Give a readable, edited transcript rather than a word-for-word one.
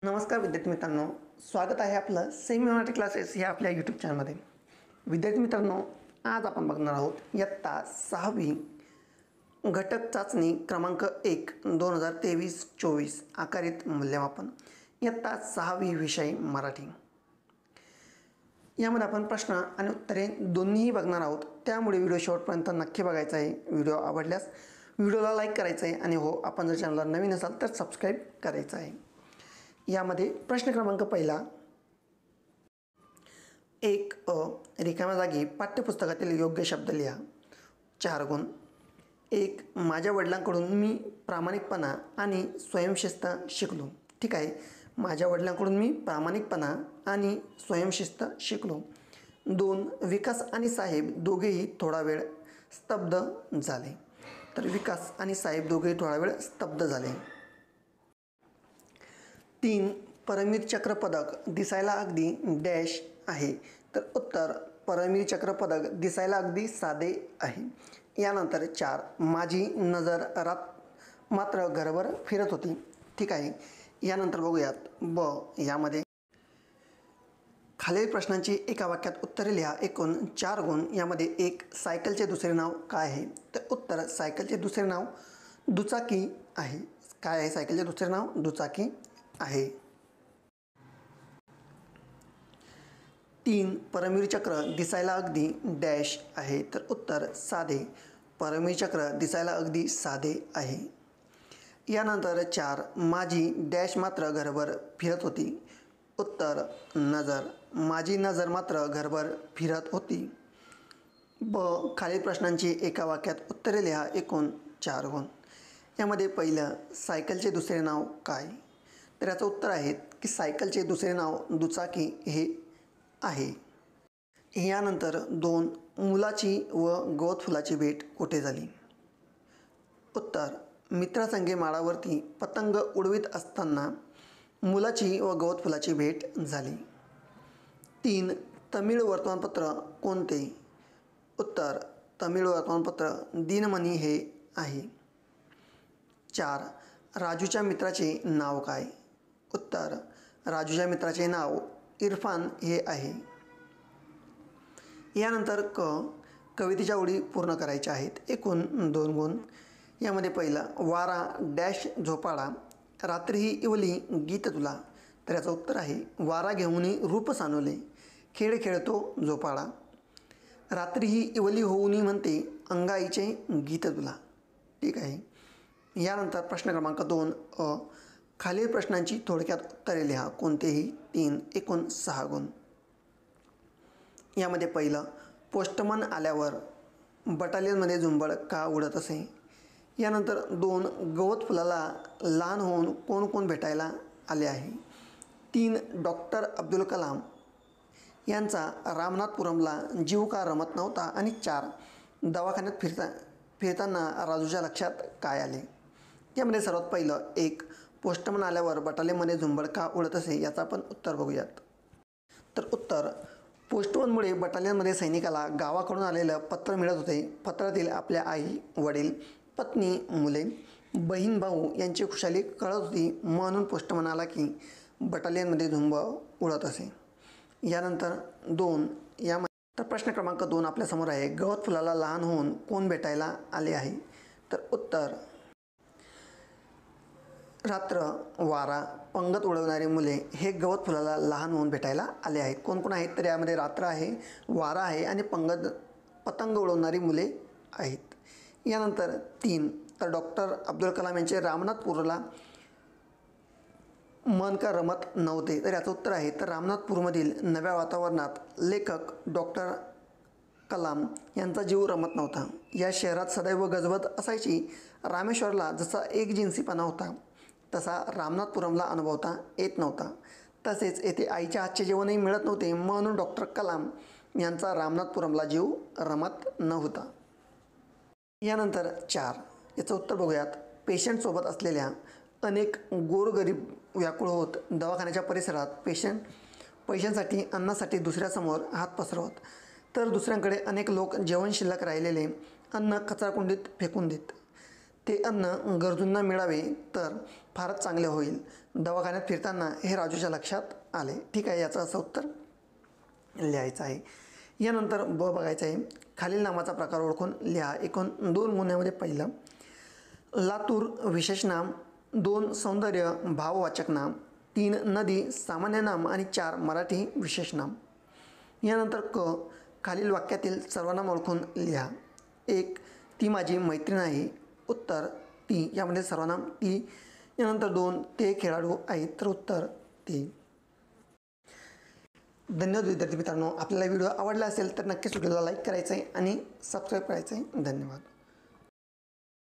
नमस्कार विद्यार्थी मित्रांनो, स्वागत आहे आपलं सेमी मराठी क्लासेस या आपल्या यूट्यूब चॅनलमध्ये। विद्यार्थी मित्रांनो, आज आपण बघणार आहोत इयत्ता 6वी घटक चाचणी क्रमांक 1 2023-24 आकारित मूल्यमापन इयत्ता 6वी विषय मराठी। यामध्ये आपण प्रश्न आणि उत्तरे दोन्हीही बघणार आहोत, त्यामुळे व्हिडिओ शेवटपर्यंत नक्की बघायचा आहे। व्हिडिओ आवडल्यास व्हिडिओला लाईक करायचं आहे आणि हो, आपण जर चॅनलला नवीन असाल तर सबस्क्राईब करायचं आहे। यामध्ये प्रश्न क्रमांक पहिला, 1 रिकाम्या जागी पाठ्यपुस्तकातील योग्य शब्द लिहा। 4 गुण। 1 माझ्या वडिलांकडून मी प्रामाणिकपणा आणि स्वयंशिस्त शिकलो। ठीक आहे, माझ्या वडिलांकडून मी प्रामाणिकपणा आणि स्वयंशिस्त शिकलो। 2 विकास आणि साहेब दोघेही थोडा वेळ स्तब्ध झाले। तर विकास आणि साहेब दोघेही थोडा वेळ स्तब्ध झाले। 3 परमवीर चक्र पदक दिसायला अगदी डॅश आहे। तर उत्तर परमवीर चक्र पदक दिसायला अगदी साधे आहे। यानंतर 4 माझी नजर रात मात्र घरभर फिरत होती। ठीक आहे, यानंतर बघूयात ब यामध्ये खालील प्रश्नांची एका वाक्यात उत्तरे लिहा। एकूण 4 गुण। यामध्ये 1 सायकलचे दुसरे नाव काय आहे? तर उत्तर सायकलचे दुसरे नाव दुचाकी आहे। काय आहे सायकलचे दुसरे नाव? दुचाकी आहे। 3 परमवीर चक्र दिसायला अगदी डॅश आहे। तर उत्तर साधे। परमवीर चक्र दिसायला अगदी साधे आहे। यानंतर 4 माझी डॅश मात्र घरभर फिरत होती। उत्तर नजर। माझी नजर मात्र घरभर फिरत होती। ब खालील प्रश्नांची एका वाक्यात उत्तरे लिहा। एकूण 4 गुण। यामध्ये पहिलं सायकलचे दुसरे नाव काय? तर याचं उत्तर आहे की सायकलचे दुसरे नाव दुचाकी हे आहे। यानंतर 2 मुलाची व गवत फुलाची भेट कुठे झाली? उत्तर मित्रसंगे माळावरती पतंग उडवीत असताना मुलाची व गवत फुलाची भेट झाली। 3 तमिळ वर्तमानपत्र कोणते? उत्तर तमिळ वर्तमानपत्र दिनमणी हे आहे। 4 राजूच्या मित्राचे नाव काय? उत्तर राजूच्या मित्राचे नाव इरफान हे आहे। यानंतर क कवितेच्या ओळी पूर्ण करायच्या आहेत। एकूण 2 गुण। यामध्ये पहिला वारा डॅश झोपाळा रात्रीही इवली गीत तुला। तर याचं उत्तर आहे वारा घेऊनी रूप सानुले खेळ खेळतो झोपाळा रात्रीही इवली होऊनी म्हणते अंगाईचे गीत तुला। ठीक आहे, यानंतर प्रश्न क्रमांक 2 खालील प्रश्नांची थोडक्यात उत्तरे लिहा। कोणतेही 3 एकूण 6 गुण। यामध्ये पहिलं पोस्टमन आल्यावर बटालियनमध्ये झुंबड का उडत असे? यानंतर 2 गवत फुलाला लहान होऊन कोण कोण भेटायला आले आहे? 3 डॉक्टर अब्दुल कलाम यांचा रामनाथपुरमला जीव का रमत नव्हता? आणि 4 दवाखान्यात फिरताना राजूच्या लक्षात काय आले? यामध्ये सर्वात पहिलं 1 पोस्टमन आल्यावर बटालियनमध्ये झुंबड का उडत असे याचं आपण उत्तर बघूयात। तर उत्तर पोस्टमनमुळे बटालियनमध्ये सैनिकाला गावाकडून आलेलं पत्र मिळत होते। पत्रातील आपल्या आई वडील पत्नी मुले बहीण भाऊ यांची खुशाली कळत होती, म्हणून पोस्टमन आला की बटालियनमध्ये झुंबड उडत असे। यानंतर 2 यामध्ये तर प्रश्न क्रमांक 2 आपल्यासमोर आहे गवत फुलाला लहान होऊन कोण भेटायला आले आहे? तर उत्तर रात्र वारा पंगत उडवणारी मुले हे गवत फुलाला लहान होऊन भेटायला आले आहेत। कोण कोण आहेत? तर यामध्ये रात्र आहे, वारा आहे आणि पतंग उडवणारी मुले आहेत। यानंतर 3 तर डॉक्टर अब्दुल कलाम यांचे रामनाथपूरला मन का रमत नव्हते? तर याचं उत्तर आहे तर रामनाथपूरमधील नव्या वातावरणात लेखक डॉक्टर कलाम यांचा जीव रमत नव्हता। या शहरात सदैव गजबज असायची। रामेश्वरला जसा एकजिन्सीपणा होता तसा रामनाथपुरमला अनुभवता येत नव्हता। तसेच येथे आईच्या हातचे जेवणही मिळत नव्हते, म्हणून डॉक्टर कलाम यांचा रामनाथपुरमला जीव रमत नव्हता। यानंतर 4 याचं उत्तर बघूयात पेशंटसोबत असलेल्या अनेक गोरगरीब व्याकुळ होत दवाखान्याच्या परिसरात पैशांसाठी अन्नासाठी दुसऱ्यासमोर हात पसरवत, तर दुसऱ्यांकडे अनेक लोक जेवण शिल्लक राहिलेले अन्न कचराकुंडीत फेकून देत। ते अन्न गरजूंना मिळावे तर फारच चांगले होईल. दवाखान्यात फिरताना हे राजूच्या लक्षात आले. ठीक आहे, याचं असं उत्तर लिहायचं आहे. यानंतर ब बघायचं आहे. खालील नामाचा प्रकार ओळखून लिहा. एकूण 2 गुन्ह्यामध्ये पहिलं लातूर विशेष नाम, 2 सौंदर्य भाववाचक नाम, 3 नदी सामान्य नाम आणि 4 मराठी विशेष नाम. यानंतर क खालील वाक्यातील सर्वनाम ओळखून लिहा. 1 ती माझी मैत्रीण आहे. उत्तर ती. यामध्ये सर्वनाम ती. यानंतर 2 ते खेळाडू आहेत. तर उत्तर ती. धन्यवाद विद्यार्थी मित्रांनो. आपल्याला व्हिडिओ आवडला असेल तर नक्कीच व्हिडिओला लाईक करायचं आहे आणि सबस्क्राईब करायचं आहे. धन्यवाद.